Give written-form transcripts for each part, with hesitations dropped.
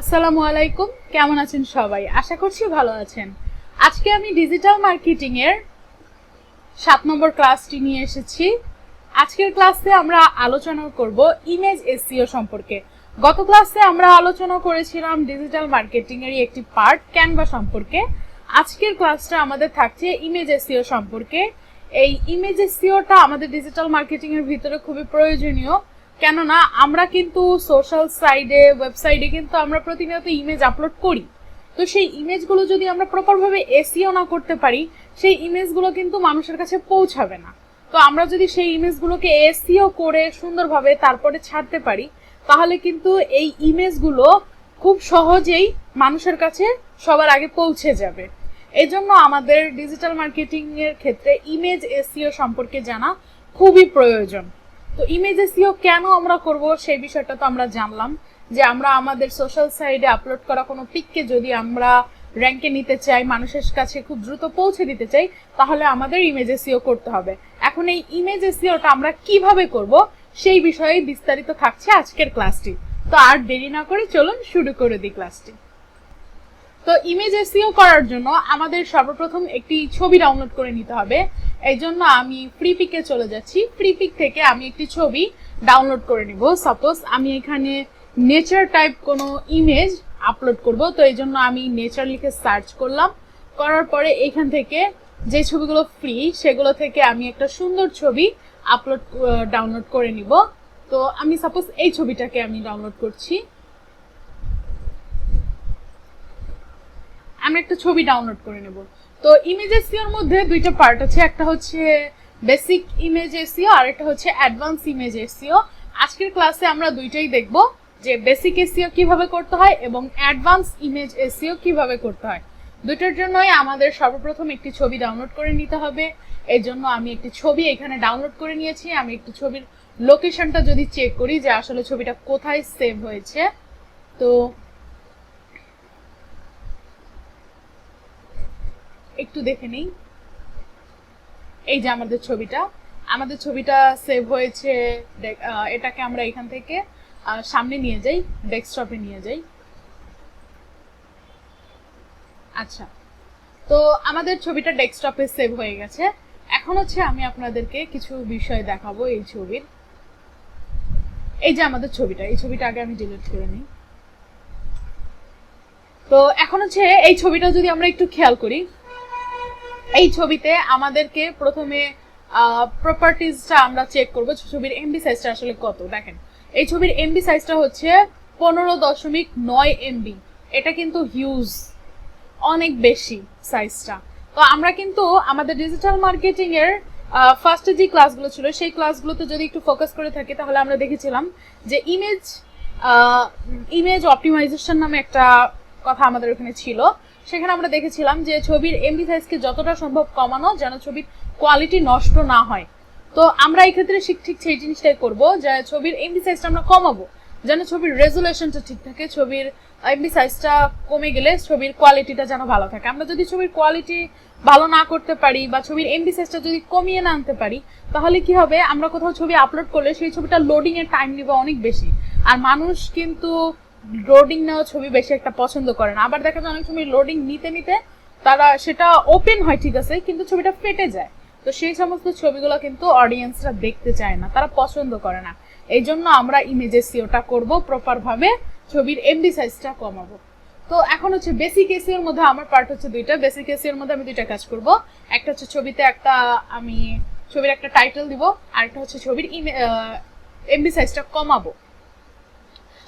আসসালামু আলাইকুম, কেমন আছেন সবাই? আশা করছি ভালো আছেন। আজকে আমি ডিজিটাল মার্কেটিং এর 7 নম্বর ক্লাসটি নিয়ে এসেছি। আজকের ক্লাসে আমরা আলোচনা করব ইমেজ এসইও সম্পর্কে। গত ক্লাসে আমরা আলোচনা করেছিলাম ডিজিটাল মার্কেটিং এর একটি পার্ট ক্যানভা সম্পর্কে। আজকের ক্লাসটা আমাদের থাকছে ইমেজ এসইও সম্পর্কে। এই ইমেজ এসইওটা আমাদের ডিজিটাল মার্কেটিং এর ভিতরে খুবই প্রয়োজনীয়, কেননা আমরা কিন্তু সোশ্যাল সাইডে ওয়েবসাইটে কিন্তু আমরা প্রতিনিয়ত ইমেজ আপলোড করি। তো সেই ইমেজগুলো যদি আমরা প্রপারভাবে এসইও না করতে পারি, সেই ইমেজগুলো কিন্তু মানুষের কাছে পৌঁছাবে না। তো আমরা যদি সেই ইমেজগুলোকে এসইও করে সুন্দরভাবে তারপরে ছাড়তে পারি, তাহলে কিন্তু এই ইমেজগুলো খুব সহজেই মানুষের কাছে সবার আগে পৌঁছে যাবে। এই জন্য আমাদের ডিজিটাল মার্কেটিং এর ক্ষেত্রে ইমেজ এসইও সম্পর্কে জানা খুবই প্রয়োজন। তো ইমেজ এসইও কেন আমরা করব সেই বিষয়টা তো আমরা জানলাম, যে আমরা আমাদের সোশ্যাল সাইটে আপলোড করা কোনো পিককে যদি আমরা র্যাঙ্কে নিতে চাই, মানুষের কাছে খুব দ্রুত পৌঁছে দিতে চাই, তাহলে আমাদের ইমেজ এসইও করতে হবে। এখন এই ইমেজ এসইওটা আমরা কিভাবে করব সেই বিষয়ে বিস্তারিত থাকছে আজকের ক্লাসটি। তো আর দেরি না করে চলুন শুরু করে দিই ক্লাসটি। তো ইমেজ এসইও করার জন্য আমাদের সর্বপ্রথম একটি ছবি ডাউনলোড করে নিতে হবে। এই জন্য আমি ফ্রি পিকে চলে যাচ্ছি। ফ্রি পিক থেকে আমি একটি ছবি ডাউনলোড করে নিব। সাপোজ আমি এখানে নেচার টাইপ কোনো ইমেজ আপলোড করব, তো এই জন্য আমি নেচার লিখে সার্চ করলাম। করার পরে এখান থেকে যে ছবিগুলো ফ্রি সেগুলো থেকে আমি একটা সুন্দর ছবি ডাউনলোড করে নিব। তো আমি সাপোজ এই ছবিটাকে আমি ডাউনলোড করছি। আমি একটা ছবি ডাউনলোড করে নেব। তো ইমেজ এসইওর মধ্যে দুইটা পার্ট আছে, একটা হচ্ছে বেসিক ইমেজ এসইও আর একটা হচ্ছে অ্যাডভান্স ইমেজ এসইও। আজকের ক্লাসে আমরা দুইটাই দেখব, যে বেসিক এসইও কিভাবে করতে হয় এবং অ্যাডভান্স ইমেজ এসইও কিভাবে করতে হয়। দুইটার জন্যই আমাদের সর্বপ্রথম একটি ছবি ডাউনলোড করে নিতে হবে। এই জন্য আমি একটি ছবি এখানে ডাউনলোড করে নিয়েছি। আমি একটি ছবির লোকেশনটা যদি চেক করি যে আসলে ছবিটা কোথায় সেভ হয়েছে, তো একটু দেখে নিই। এই যে আমাদের ছবিটা সেভ হয়েছে। এটাকে আমরা এখান থেকে সামনে নিয়ে যাই, ডেস্কটপে নিয়ে যাই। আচ্ছা, তো আমাদের ছবিটা ডেস্কটপে সেভ হয়ে গেছে। এখন হচ্ছে আমি আপনাদেরকে কিছু বিষয় দেখাবো এই ছবির। এই যে আমাদের এই ছবিটা আগে আমি ডিলিট করে নিই। তো এখন হচ্ছে এই ছবিটা যদি আমরা একটু খেয়াল করি, এই ছবিতে আমাদেরকে প্রথমে প্রপার্টিজটা আমরা চেক করবো, ছবির এমবি সাইজটা আসলে কত। দেখেন, এই ছবির এমবি সাইজটা হচ্ছে 15.9 এমবি। এটা কিন্তু হিউজ, অনেক বেশি সাইজটা। তো আমরা কিন্তু আমাদের ডিজিটাল মার্কেটিং এর ফার্স্টে যে ক্লাসগুলো ছিল সেই ক্লাসগুলোতে যদি একটু ফোকাস করে থাকি, তাহলে আমরা দেখেছিলাম যে ইমেজ অপটিমাইজেশন নামে একটা কথা আমাদের ওখানে ছিল। সেখানে আমরা দেখেছিলাম যে ছবির এমবি সাইজকে যতটা সম্ভব কমানো, যেন ছবির কোয়ালিটি নষ্ট না হয়। তো আমরা এই ক্ষেত্রে ঠিক সেই জিনিসটাই করব, যে ছবির এমবি সাইজটা আমরা কমাবো, যেন ছবির রেজুলেশনটা ঠিক থাকে। ছবির এমবি সাইজটা কমে গেলে ছবির কোয়ালিটিটা যেন ভালো থাকে। আমরা যদি ছবির কোয়ালিটি ভালো না করতে পারি বা ছবির এমবি সাইজটা যদি কমিয়ে না আনতে পারি, তাহলে কি হবে, আমরা কোথাও ছবি আপলোড করলে সেই ছবিটা লোডিং এর টাইম নেবে অনেক বেশি। আর মানুষ কিন্তু লোডিং নেওয়া ছবি বেশি একটা পছন্দ করে না। আবার দেখা যায় অনেক সময় লোডিং নিতে নিতে তারা সেটা ওপেন হয়, ঠিক আছে, কিন্তু ছবিটা ফেটে যায়। তো সেই সমস্ত ছবিগুলো কিন্তু অডিয়েন্সরা দেখতে চায় না, তারা পছন্দ করে না। এই জন্য আমরা ইমেজ এসইওটা করব, প্রপার ভাবে ছবির এমবি সাইজটা কমাবো। তো এখন হচ্ছে বেসিক এসইওর মধ্যে আমার পার্ট হচ্ছে দুইটা। বেসিক এসইওর মধ্যে আমি দুইটা কাজ করব। একটা হচ্ছে ছবিতে আমি ছবির একটা টাইটেল দিব, আর একটা হচ্ছে ছবির এমবি সাইজটা কমাবো।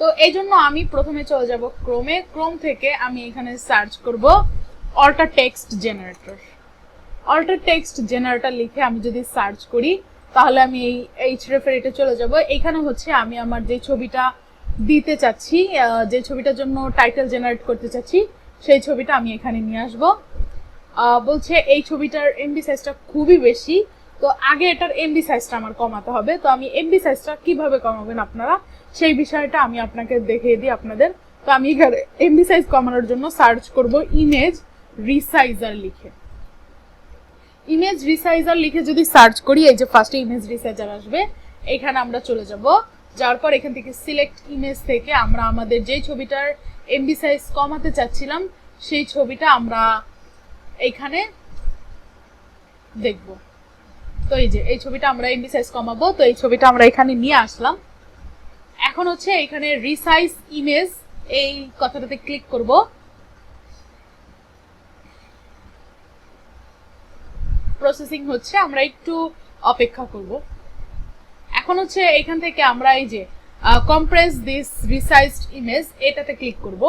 তো এই জন্য আমি প্রথমে চলে যাব ক্রোমে। ক্রোম থেকে আমি এখানে সার্চ করব alter text generator. Alter text generator লিখে আমি যদি সার্চ করি, তাহলে আমি এই রেফারেটে চলে যাব। এখানে হচ্ছে আমি আমার যে ছবিটা দিতে চাচ্ছি, যে ছবিটার জন্য টাইটেল জেনারেট করতে চাচ্ছি, সেই ছবিটা আমি এখানে নিয়ে আসব। বলছে এই ছবিটার এমবি সাইজটা খুবই বেশি, তো আগে এটার এমবি সাইজটা আমার কমাতে হবে। তো আমি এমবি সাইজটা কিভাবে কমাবেন আপনারা, সেই বিষয়টা আমি আপনাকে দেখিয়ে দিই আপনাদের। তো আমি এখানে এমবি সাইজ কমানোর জন্য সার্চ করব ইমেজ রিসাইজার লিখে। ইমেজ রিসাইজার লিখে যদি সার্চ করি, এই যে ফার্স্টে ইমেজ রিসাইজার আসবে। এখানে আমরা চলে যাব যাওয়ার পর এখান থেকে সিলেক্ট ইমেজ থেকে আমরা আমাদের যেই ছবিটার এমবি সাইজ কমাতে চাচ্ছিলাম সেই ছবিটা আমরা এইখানে দেখব। তো এই যে এই ছবিটা আমরা এমবি সাইজ কমাবো, তো এই ছবিটা আমরা এখানে নিয়ে আসলাম। এখন হচ্ছে এখানে রিসাইজ ইমেজ এই কথাটাতে ক্লিক করব। প্রসেসিং হচ্ছে, আমরা একটু অপেক্ষা করব। এখন হচ্ছে এখান থেকে আমরা এই যে কম্প্রেস দিস রিসাইজড ইমেজ এটাতে ক্লিক করব।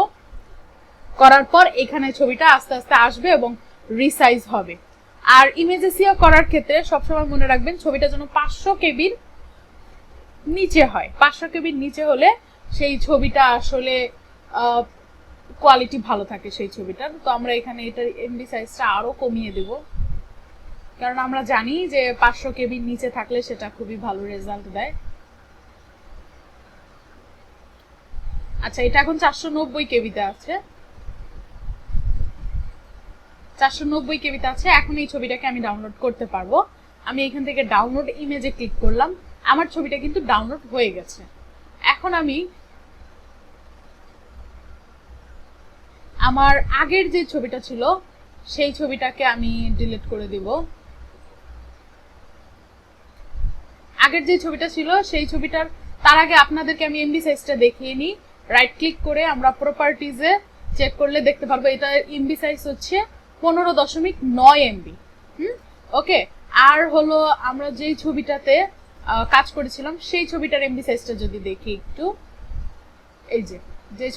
করার পর এখানে ছবিটা আস্তে আস্তে আসবে এবং রিসাইজ হবে। আর ইমেজ এসইও করার ক্ষেত্রে সবসময় মনে রাখবেন ছবিটা যেন 500 কেবির নিচে হয়। 500 কেবির নিচে হলে সেই ছবিটা আসলে কোয়ালিটি ভালো থাকে সেই ছবিটার। তো আমরা এখানে এটার এমবি সাইজটা আরো কমিয়ে দেব, কারণ আমরা জানি যে 500 কেবির নিচে থাকলে সেটা খুবই ভালো রেজাল্ট দেয়। আচ্ছা, এটা এখন 490 কেবিতে আছে, 490 কেবিতে আছে। এখন এই ছবিটাকে আমি ডাউনলোড করতে পারবো। আমি এখান থেকে ডাউনলোড ইমেজে ক্লিক করলাম, আমার ছবিটা কিন্তু ডাউনলোড হয়ে গেছে। এখন আমি আমার আগের যে ছবিটা ছিল সেই ছবিটাকে আমি ডিলিট করে দিব। আগের যে ছবিটা ছিল সেই ছবিটার তার আগে আপনাদেরকে আমি এমবি সাইজটা দেখিয়ে নিই। রাইট ক্লিক করে আমরা প্রপার্টিজে চেক করলে দেখতে পারবো এটা এমবি সাইজ হচ্ছে 15.9 এমবি। ওকে, আর হলো আমরা যেই ছবিটাতে কাজ করেছিলাম সেই ছবিটার এমবি সাইজটা যদি দেখি একটু, এই যে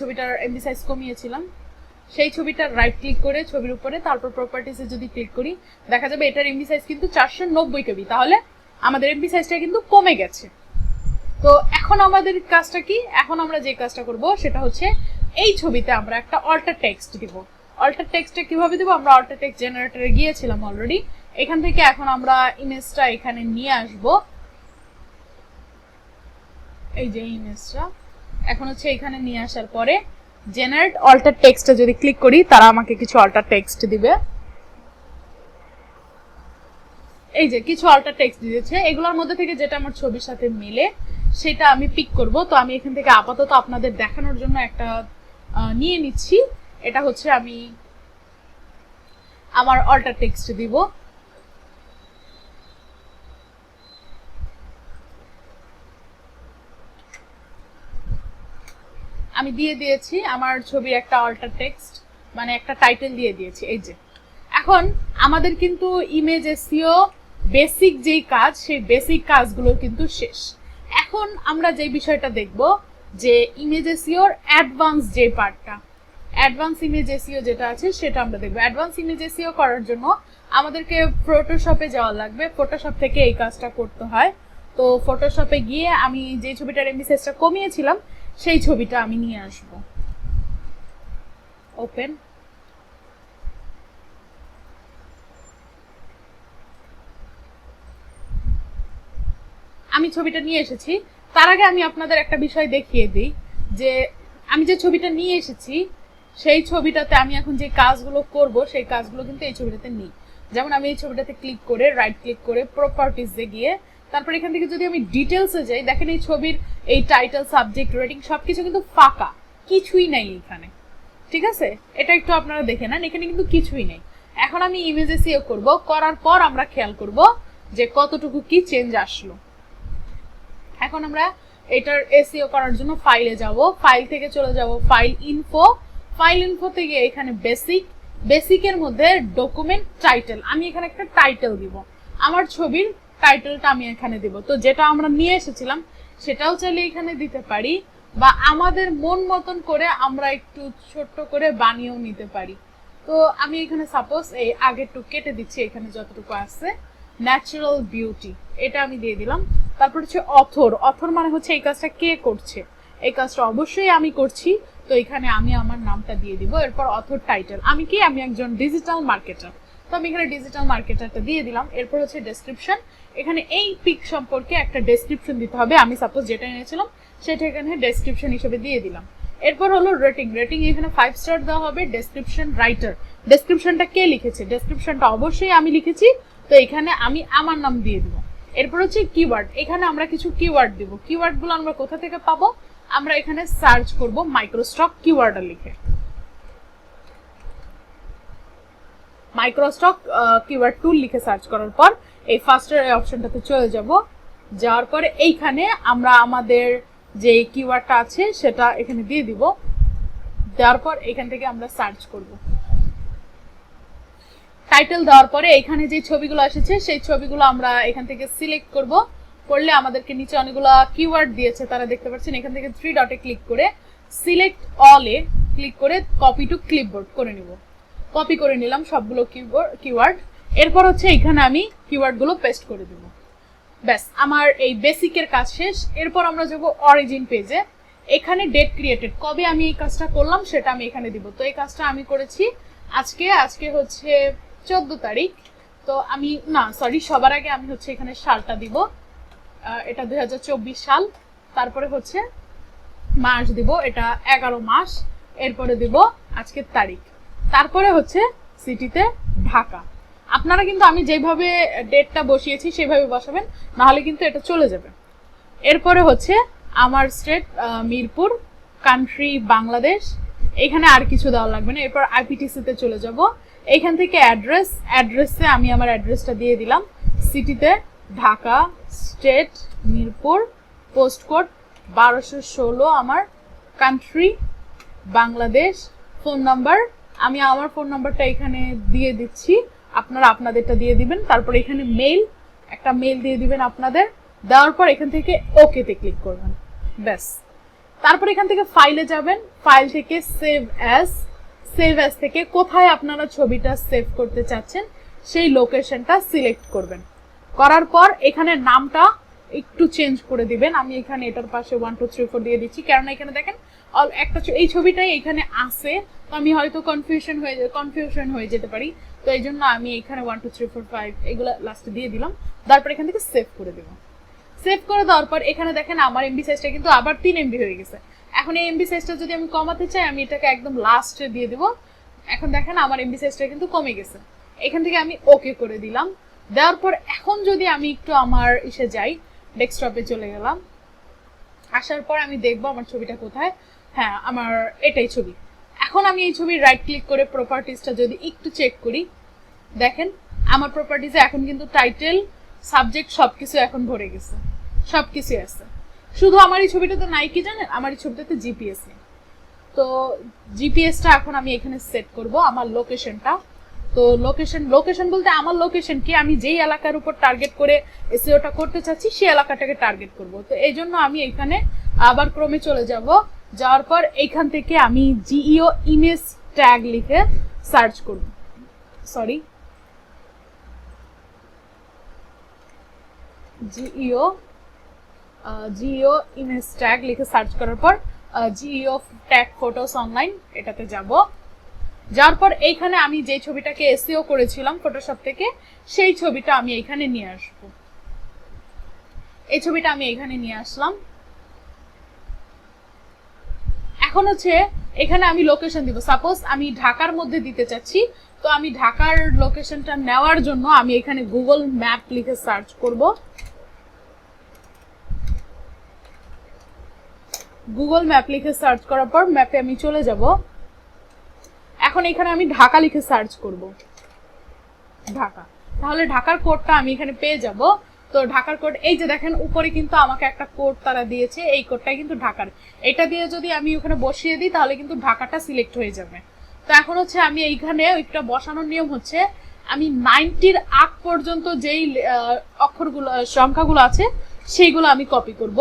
ছবিটার এমবি সাইজ কমিয়েছিলাম সেই ছবিটার রাইট ক্লিক করে ছবির উপরে তারপর প্রপার্টিজে যদি ক্লিক করি দেখা যাবে এটার এমবি সাইজ কিন্তু 490 কেবি। তাহলে আমাদের এমবি সাইজটা কিন্তু কমে গেছে। তো এখন আমাদের কাজটা কি? এখন আমরা যে কাজটা করব সেটা হচ্ছে এই ছবিতে আমরা একটা অল্টার টেক্সট দিব। অল্টার টেক্সটটা কিভাবে দেব? আমরা অল্টার টেক্সট জেনারেটরে গিয়েছিলাম অলরেডি। এখান থেকে এখন আমরা ইমেজটা এখানে নিয়ে আসব। এই যে ইমেজটা এখন হচ্ছে এখানে নিয়ে আসার পরে জেনারেট অল্টার টেক্সটে যদি ক্লিক করি তারা আমাকে কিছু অল্টার টেক্সট দিবে। এই যে কিছু অল্টার টেক্সট দিয়েছে, এগুলোর মধ্যে থেকে যেটা আমার ছবির সাথে মিলে সেটা আমি পিক করব। তো আমি এখান থেকে আপাতত আপনাদের দেখানোর জন্য একটা নিয়ে নিচ্ছি। এটা হচ্ছে আমি আমার অল্টার টেক্সট দিব। আমি দিয়ে দিয়েছি আমার ছবির একটা অল্টার টেক্সট, মানে একটা টাইটেল দিয়ে দিয়েছি। এই যে এখন আমাদের কিন্তু ইমেজ এসইও বেসিক যেই কাজ সেই বেসিক কাজগুলো কিন্তু শেষ। এখন আমরা যে বিষয়টা দেখব যে ইমেজ এসইওর অ্যাডভান্স যে পার্টটা, অ্যাডভান্স ইমেজ এসইও যেটা আছে সেটা আমরা দেখব। অ্যাডভান্স ইমেজ এসইও করার জন্য আমাদেরকে ফটোশপে যাওয়া লাগবে। ফটোশপ থেকে এই কাজটা করতে হয়। তো ফটোশপে গিয়ে আমি যে ছবিটার এমবি সাইজটা কমিয়েছিলাম সেই ছবিটা আমি নিয়ে আসব। ওপেন। আমি ছবিটা নিয়ে এসেছি। তার আগে আমি আপনাদের একটা বিষয় দেখিয়ে দিই যে আমি যে ছবিটা নিয়ে এসেছি সেই ছবিটাতে আমি এখন যে কাজগুলো করব সেই কাজগুলো কিন্তু এই ছবিটাতে নেই। যেমন আমি এই ছবিটাতে ক্লিক করে রাইট ক্লিক করে প্রপার্টিজে গিয়ে তারপর এখান থেকে যদি আমি ডিটেলসে যাই দেখেন এই ছবির এই টাইটেল, সাবজেক্ট, রেটিং সবকিছু কিন্তু ফাঁকা, কিছুই নাই এখানে। ঠিক আছে, এটা একটু আপনারা দেখে নেন, এখানে কিন্তু কিছুই নেই। এখন আমি ইমেজ এসইও করব, করার পর আমরা খেয়াল করব যে কতটুকু কি চেঞ্জ আসলো। এখন আমরা এটার এসইও করার জন্য ফাইলে যাব, ফাইল থেকে চলে যাব ফাইল ইনফো। ফাইল ইনফো থেকে এখানে বেসিক, বেসিকের মধ্যে ডকুমেন্ট টাইটেল, আমি এখানে একটা টাইটেল দিব। আমার ছবির টাইটেলটা আমি এখানে দিব। তো যেটা আমরা নিয়ে এসেছিলাম সেটাও চাইলে এখানে দিতে পারি, বা আমাদের মন মতন করে আমরা একটু ছোট্ট করে বানিয়েও নিতে পারি। তো আমি এখানে সাপোজ এই আগেরটু কেটে দিচ্ছি, এখানে যতটুকু আছে ন্যাচারাল বিউটি এটা আমি দিয়ে দিলাম। তারপর হচ্ছে অথর, অথর মানে হচ্ছে এই কাজটা কে করছে, এই কাজটা অবশ্যই আমি করছি, তো এখানে আমি আমার নামটা দিয়ে দিব। এরপর অথর টাইটেল, আমি কি, আমি একজন ডিজিটাল মার্কেটার, তো আমি এখানে ডিজিটাল মার্কেটারটা দিয়ে দিলাম। এরপর হচ্ছে ডেসক্রিপশন, এখানে এই পিক সম্পর্কে একটা ডেসক্রিপশন দিতে হবে। আমি সাপোজ যেটা এনেছিলাম সেটা এখানে ডেসক্রিপশন হিসেবে দিয়ে দিলাম। এরপর হলো রেটিং, রেটিং এখানে 5 স্টার দেওয়া হবে। ডেসক্রিপশন রাইটার, ডেসক্রিপশনটা কে লিখেছে, ডেসক্রিপশনটা অবশ্যই আমি লিখেছি, তো এখানে আমি আমার নাম দিয়ে দিব। এরপর হচ্ছে কিওয়ার্ড, এখানে আমরা কিছু কিওয়ার্ড দিব। কিওয়ার্ডগুলো আমরা কোথা থেকে পাবো? আমরা এখানে সার্চ করব মাইক্রোস্টক কিওয়ার্ড লিখে। মাইক্রোস্টক কিওয়ার্ড টুল লিখে সার্চ করার পর এই ফার্স্টের এই অপশনটাতে চলে যাব। যাওয়ার পরে এইখানে আমরা আমাদের যে কিওয়ার্ডটা আছে সেটা এখানে দিয়ে দিব। দেওয়ার পর এখান থেকে আমরা সার্চ করব। টাইটেল দেওয়ার পরে এখানে যে ছবিগুলো এসেছে সেই ছবিগুলো আমরা এখান থেকে সিলেক্ট করব। করলে আমাদেরকে নিচে অনেকগুলো কিওয়ার্ড দিয়েছে, তারা দেখতে পাচ্ছেন। এখান থেকে 3 ডটে ক্লিক করে সিলেক্ট অলে ক্লিক করে কপি টু ক্লিপবোর্ড করে নিব। কপি করে নিলাম সবগুলো কিওয়ার্ড। এরপর হচ্ছে এখানে আমি কিওয়ার্ডগুলো পেস্ট করে দেব। ব্যাস, আমার এই বেসিকের কাজ শেষ। এরপর আমরা যাব অরিজিন পেজে। এখানে ডেট ক্রিয়েটেড, কবে আমি এই কাজটা করলাম সেটা আমি এখানে দিব। তো এই কাজটা আমি করেছি আজকে হচ্ছে 14 তারিখ। তো আমি সবার আগে আমি হচ্ছে এখানে সালটা দিব। এটা 2024 সাল। তারপরে হচ্ছে মাস দিব, এটা 11 মাস। এরপরে দিব আজকের তারিখ। তারপরে হচ্ছে সিটিতে ঢাকা। আপনারা কিন্তু আমি যেভাবে ডেটটা বসিয়েছি সেভাবে বসাবেন, নাহলে কিন্তু এটা চলে যাবে। এরপরে হচ্ছে আমার স্টেট মিরপুর, কান্ট্রি বাংলাদেশ। এখানে আর কিছু দেওয়া লাগবে না। এরপর আইপিটিসিতে চলে যাব। এইখান থেকে অ্যাড্রেসে আমি আমার অ্যাড্রেসটা দিয়ে দিলাম। সিটিতে Dhaka, state Mirpur, post code 1216 আমার, কান্ট্রি বাংলাদেশ, ফোন নাম্বার আমি আমার ফোন নাম্বারটা এখানে দিয়ে দিচ্ছি, আপনারা আপনাদেরটা দিয়ে দিবেন। তারপর এখানে একটা মেল দিয়ে দিবেন আপনাদের। দেওয়ার পর এখান থেকে ওকেতে ক্লিক করবেন। ব্যাস, তারপর এখান থেকে ফাইলে যাবেন। ফাইল থেকে সেভ অ্যাজ থেকে কোথায় আপনারা ছবিটা সেভ করতে চাচ্ছেন সেই লোকেশনটা সিলেক্ট করবেন। করার পর এখানে নামটা একটু চেঞ্জ করে দিবেন। আমি এখানে এটার পাশে 1 2 3 4 দিয়ে দিচ্ছি, কারণ এখানে দেখেন এই ছবিটাই এখানে আছে। তো আমি হয়তো কনফিউশন হয়ে যেতে পারি। তো এই জন্য আমি এখানে 1 2 3 4 5 এগুলো লাস্টে দিয়ে দিলাম। তারপর এখান থেকে সেভ করে দেব। সেভ করে দেওয়ার পর এখানে দেখেন আমার এমবি সাইজটা কিন্তু আবার 3 এমবি হয়ে গেছে। এখন এই এমবি সাইজটা যদি আমি কমাতে চাই, আমি এটাকে একদম লাস্টে দিয়ে দেব। এখন দেখেন আমার এমবি সাইজটা কিন্তু কমে গেছে। এখান থেকে আমি ওকে করে দিলাম। দেওয়ার পর এখন যদি আমি একটু আমার যাই, ডেস্কটপে চলে গেলাম। আসার পর আমি দেখবো আমার ছবিটা কোথায়। হ্যাঁ, আমার এটাই ছবি। এখন আমি এই ছবির রাইট ক্লিক করে প্রপার্টিজটা যদি একটু চেক করি, দেখেন আমার প্রপার্টিজে এখন কিন্তু টাইটেল, সাবজেক্ট সবকিছু এখন ভরে গেছে, সবকিছু আছে। শুধু আমার এই ছবিটাতে নাই কি জানেন, আমার এই ছবিটাতে জিপিএস নেই। তো জিপিএসটা এখন আমি এখানে সেট করব, আমার লোকেশনটা। তো লোকেশন বলতে আমার লোকেশন কি, আমি যেই এলাকার উপর টার্গেট করে এসইওটা করতে চাচ্ছি সেই এলাকাটাকে টার্গেট করব। তো এই জন্য আমি এখানে আবার ক্রমে চলে যাব। যাওয়ার পর এইখান থেকে আমি জিইও ইমেজ ট্যাগ লিখে সার্চ করব। জিইও ইমেজ ট্যাগ লিখে সার্চ করার পর জিইও ট্যাগ ফটোস অনলাইন এটাতে যাব। যাওয়ার পর এইখানে আমি যে ছবিটাকে এসইও করেছিলাম ফটোশপ থেকে, সেই ছবিটা আমি এখানে নিয়ে আসব। এই ছবিটা আমি এখানে নিয়ে আসলাম। এখন হচ্ছে এখানে আমি লোকেশন দিব। সাপোজ আমি ঢাকার মধ্যে দিতে চাচ্ছি, তো আমি ঢাকার লোকেশনটা নেওয়ার জন্য আমি এখানে গুগল ম্যাপ লিখে সার্চ করব। গুগল ম্যাপ লিখে সার্চ করার পর ম্যাপে আমি চলে যাব। এখন এখানে আমি ঢাকা লিখে সার্চ করব, ঢাকা। তাহলে ঢাকার কোডটা আমি এখানে পেয়ে যাব। তো ঢাকার কোড এই যে দেখেন উপরে কিন্তু আমাকে একটা কোড তারা দিয়েছে, এই কোডটাই কিন্তু ঢাকার। এটা দিয়ে যদি আমি ওখানে বসিয়ে দিই তাহলে কিন্তু ঢাকাটা সিলেক্ট হয়ে যাবে। তো এখন হচ্ছে আমি এইখানে একটা বসানোর নিয়ম হচ্ছে, আমি 90-র আগ পর্যন্ত যেই অক্ষরগুলো সংখ্যাগুলো আছে সেইগুলো আমি কপি করব,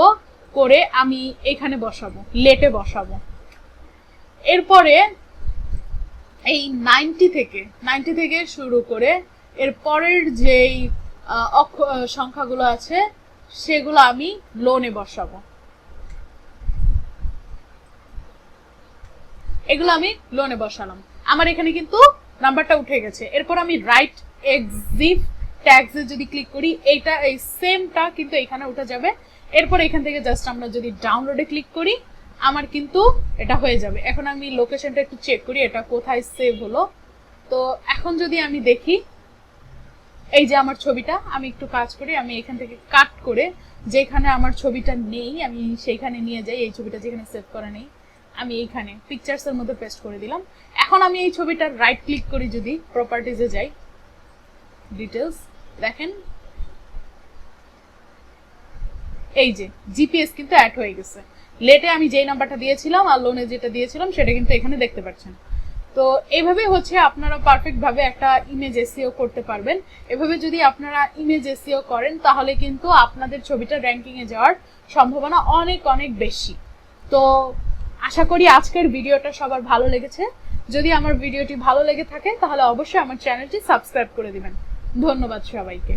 করে আমি এখানে বসাবো, লেটে বসাবো। এরপরে এই 90 থেকে শুরু করে এর পরের যেই সংখ্যাগুলো আছে সেগুলো আমি লোনে বসাবো। এগুলো আমি লোনে বসালাম। আমার এখানে কিন্তু নাম্বারটা উঠে গেছে। এরপর আমি রাইট এক্সিট ট্যাগসে যদি ক্লিক করি, এইটা এই সেমটা কিন্তু এখানে উঠে যাবে। এরপর এখান থেকে জাস্ট আমরা যদি ডাউনলোডে ক্লিক করি, আমার কিন্তু এটা হয়ে যাবে। এখন আমি লোকেশনটা একটু চেক করি এটা কোথায় সেভ হলো। তো এখন যদি আমি দেখি, এই যে আমার ছবিটা, আমি একটু কাজ করি, আমি এখান থেকে কাট করে যেখানে আমার ছবিটা নেই আমি সেইখানে নিয়ে যাই। এই ছবিটা যেখানে সেভ করা নেই আমি এইখানে পিকচার্সের মধ্যে পেস্ট করে দিলাম। এখন আমি এই ছবিটার রাইট ক্লিক করি, যদি প্রপার্টিজে যাই, ডিটেলস দেখেন, এই যে জিপিএস কিন্তু অ্যাড হয়ে গেছে। লেটে আমি যেই নাম্বারটা দিয়েছিলাম আর লোনে যেটা দিয়েছিলাম সেটা কিন্তু এখানে দেখতে পাচ্ছেন। তো এইভাবে হচ্ছে আপনারা পারফেক্ট ভাবে একটা ইমেজ এসইও করতে পারবেন। এভাবে যদি আপনারা ইমেজ এসইও করেন তাহলে কিন্তু আপনাদের ছবিটা র্যাঙ্কিং এ যাওয়ার সম্ভাবনা অনেক অনেক বেশি। তো আশা করি আজকের ভিডিওটা সবার ভালো লেগেছে। যদি আমার ভিডিওটি ভালো লেগে থাকে তাহলে অবশ্যই আমার চ্যানেলটি সাবস্ক্রাইব করে দিবেন। ধন্যবাদ সবাইকে।